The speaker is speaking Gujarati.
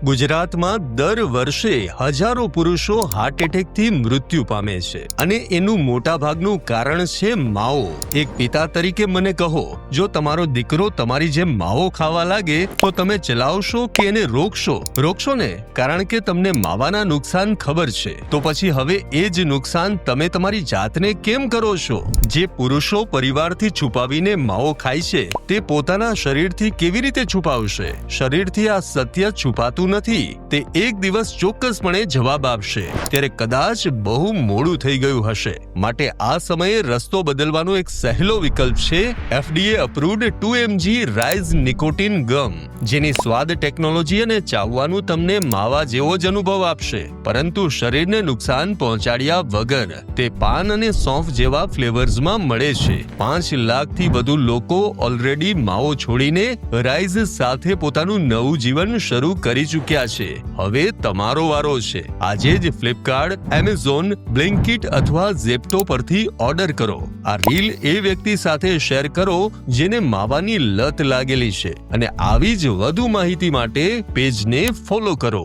ગુજરાતમાં દર વર્ષે હજારો પુરુષો હાર્ટ એટેકથી મૃત્યુ પામે છે અને એનું મોટાભાગનું કારણ છે માવો. એક પિતા તરીકે મને કહો, જો તમારો દીકરો તમારી જેમ માવો ખાવા લાગે તો તમે ચલાવશો કે એને રોકશો ને? કારણ કે તમને માવાના નુકસાન ખબર છે. તો પછી હવે એ જ નુકસાન તમે તમારી જાતને કેમ કરો છો? જે પુરુષો પરિવારથી છુપાવીને માવો ખાય છે તે પોતાના શરીરથી કેવી રીતે છુપાવશે? શરીરથી આ સત્ય છુપાતું નથી. તે એક દિવસ ચોક્કસપણે જવાબ આપશે, ત્યારે કદાચ બહુ મોડું થઈ ગયું હશે. માટે આ સમયે રસ્તો બદલવાનો એક સહેલો વિકલ્પ છે FDA approved 2mg rise nicotine gum, જેની સ્વાદ ટેકનોલોજી અને ચાવવાનું તમને માવા જેવો જ અનુભવ આપશે, પરંતુ શરીરને નુકસાન પહોંચાડ્યા વગર. તે પાન અને સોંફ જેવા ફ્લેવર્સમાં મળે છે. 5 લાખથી વધુ લોકો ઓલરેડી માવો છોડીને રાઇઝ સાથે પોતાનું નવું જીવન શરૂ કરી ચૂક્યા છે. હવે તમારો વારો છે. આજે જ ફ્લિપકાર્ટ, એમેઝોન, બ્લિંકિટ અથવા ઝેપ્ટો પરથી ઓર્ડર કરો. આ રીલ એ વ્યક્તિ સાથે શેર કરો જેને માવાની લત લાગેલી છે, અને આવી જ વધુ માહિતી માટે પેજને ફોલો કરો.